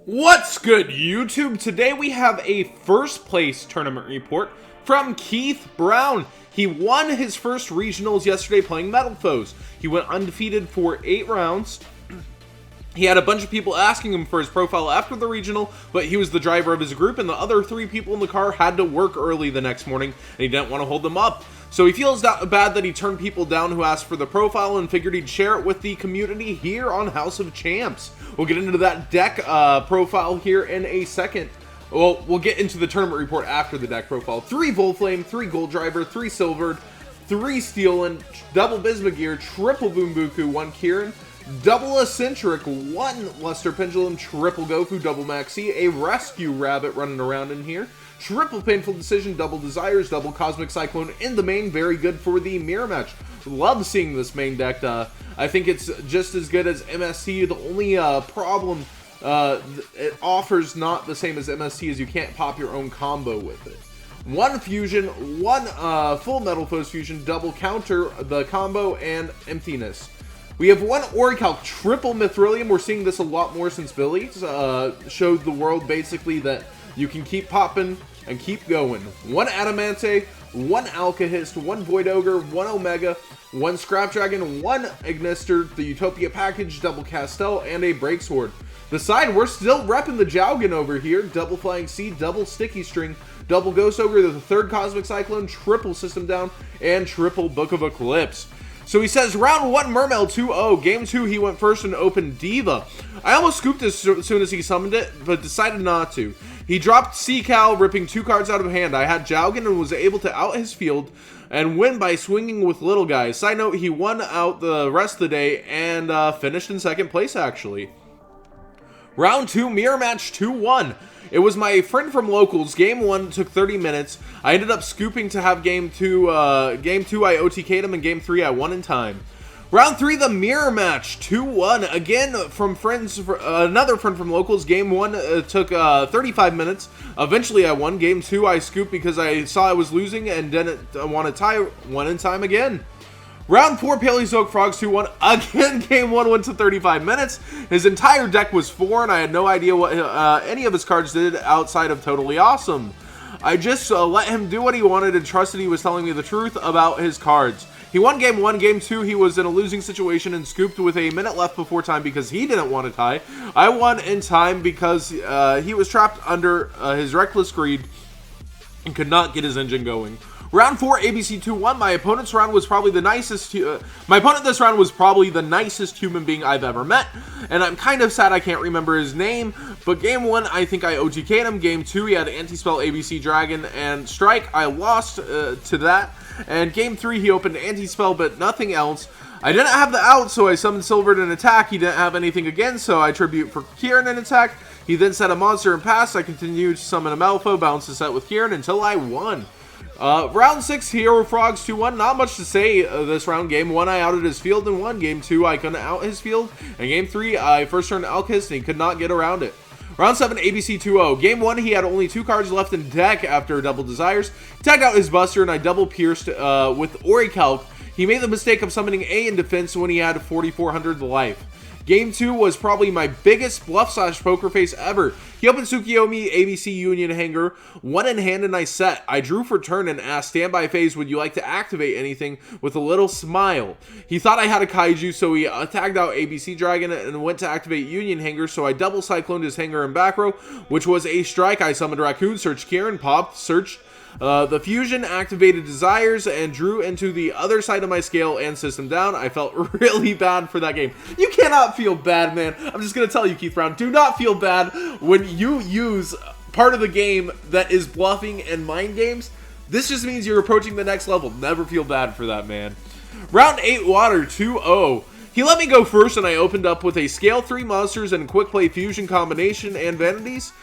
What's good, YouTube? Today we have a first place tournament report from Keith Brown. He won his first regionals yesterday playing Metalfoes. He went undefeated for 8 rounds. He had a bunch of people asking him for his profile after the regional, but he was the driver of his group, and the other 3 people in the car had to work early the next morning, and he didn't want to hold them up. So he feels bad that he turned people down who asked for the profile and figured he'd share it with the community here on House of Champs. We'll get into that deck profile here in a second. Well, we'll get into the tournament report after the deck profile. 3 Volflame, 3 Gold Driver, 3 Silvered, 3 Steelin, double Bismugear, triple Boombuku, 1 Kieran, double Eccentric, 1 Luster Pendulum, triple Gofu, double Maxi, a Rescue Rabbit running around in here, triple Painful Decision, double Desires, double Cosmic Cyclone in the main. Very good for the mirror match. Love seeing this main deck. I think it's just as good as MST. The only problem, it offers not the same as MST, as you can't pop your own combo with it. 1 fusion, 1 full Metalfoes fusion, double counter the combo, and emptiness. We have 1 Orichalc, triple Mithrilium. We're seeing this a lot more since Billy showed the world basically that you can keep popping and keep going. 1 Adamante, 1 Alkahist, 1 Void Ogre, 1 Omega, 1 Scrap Dragon, 1 Ignister, the Utopia package, double Castel, and a Break Sword. The side, we're still repping the Jowgen over here. Double Flying Seed, double Sticky String, double Ghost Ogre, the 3rd Cosmic Cyclone, triple System Down, and triple Book of Eclipse. So he says, round 1, Mermail 2-0. Game 2, he went first and opened Diva. I almost scooped this as soon as he summoned it, but decided not to. He dropped Seacal, ripping 2 cards out of hand. I had Jowgen and was able to out his field and win by swinging with little guys. Side note, he won out the rest of the day and finished in 2nd place, actually. Round 2, mirror match 2-1. It was my friend from locals. Game 1 took 30 minutes. I ended up scooping to have game 2. Game 2, I OTK'd him, and game 3, I won in time. Round 3, the mirror match 2-1. Again, from friends, another friend from locals. Game 1 took 35 minutes. Eventually, I won. Game 2, I scooped because I saw I was losing and didn't want to tie. Won in time again. Round 4, Paleozoic Frogs 2-1. Again, game 1 went to 35 minutes. His entire deck was 4, and I had no idea what any of his cards did outside of Totally Awesome. I just let him do what he wanted and trusted he was telling me the truth about his cards. He won game 1. Game 2, he was in a losing situation and scooped with a minute left before time because he didn't want to tie. I won in time because he was trapped under his reckless greed and could not get his engine going. Round 4, ABC 2-1. My opponent's round was probably the nicest. My opponent this round was probably the nicest human being I've ever met, and I'm kind of sad I can't remember his name. But game 1, I think I OTK'd him. Game 2, he had Anti-Spell, ABC Dragon, and Strike. I lost to that. And game 3, he opened Anti-Spell, but nothing else. I didn't have the out, so I summoned Silvered and attack. He didn't have anything again, so I tribute for Kieran and attack. He then set a monster and passed. I continued to summon a Metalfoes, balanced the set with Kieran until I won. Round 6, Hero Frogs 2-1. Not much to say this round. Game 1, I outed his field and won. Game 2, I couldn't out his field. And game 3, I first turned Alkahist and he could not get around it. Round 7, ABC 2-0. Game 1, he had only 2 cards left in deck after double Desires. He tagged out his Buster and I double pierced with Orichalc. He made the mistake of summoning A in defense when he had 4,400 life. Game 2 was probably my biggest bluff/poker face ever. He opened Tsukiyomi, ABC Union Hanger, 1 in hand, and I set. I drew for turn and asked standby phase, would you like to activate anything, with a little smile. He thought I had a Kaiju, so he tagged out ABC Dragon and went to activate Union Hanger, so I double cycloned his Hanger in back row, which was a strike. I summoned Raccoon, searched Kieran, popped, searched the fusion, activated Desires, and drew into the other side of my scale and system down. I felt really bad for that game. You cannot feel bad, man. I'm just going to tell you, Keith Brown, do not feel bad when you use part of the game that is bluffing and mind games. This just means you're approaching the next level. Never feel bad for that, man. Round 8, Water 2-0. He let me go first, and I opened up with a Scale 3 monsters and Quick Play Fusion combination and Vanities.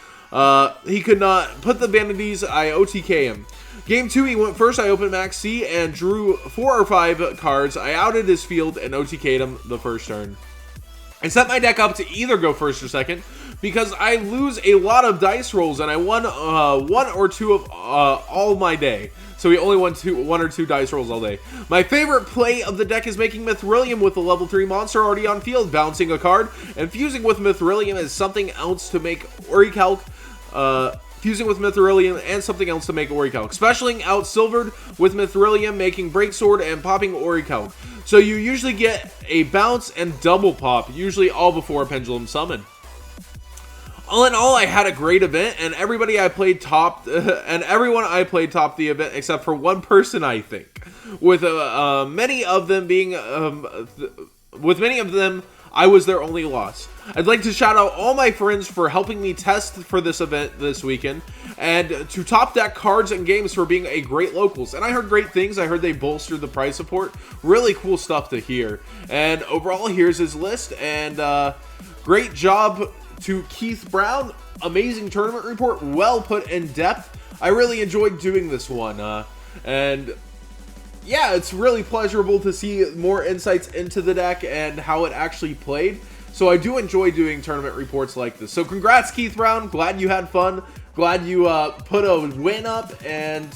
He could not put the Vanities. I OTK him. Game 2, he went first. I opened Max C and drew 4 or 5 cards. I outed his field and OTK'd him the first turn. I set my deck up to either go first or second. because I lose a lot of dice rolls, and I won one or two of all my day. So we only won one or two dice rolls all day. My favorite play of the deck is making Mithrilium with a level 3 monster already on field, bouncing a card, and fusing with Mithrilium as something else to make Orichalc. Fusing with Mithrilium and something else to make Orichalc. Specialing out Silvered with Mithrilium, making Breaksword and popping Orichalc. So you usually get a bounce and double pop, usually all before a Pendulum Summon. All in all, I had a great event, and everybody I played topped, and everyone I played topped the event except for one person, I think. With many of them being, I was their only loss. I'd like to shout out all my friends for helping me test for this event this weekend, and to Top Deck Cards and Games for being a great locals. And I heard great things. I heard they bolstered the prize support. Really cool stuff to hear. And overall, here's his list, and great job to Keith Brown. Amazing tournament report, well put in depth. I really enjoyed doing this one, and yeah, it's really pleasurable to see more insights into the deck and how it actually played. So I do enjoy doing tournament reports like this. So congrats, Keith Brown. Glad you had fun. Glad you put a win up, and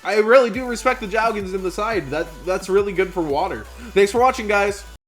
I really do respect the jowgens in the side. That's really good for water. Thanks for watching, guys.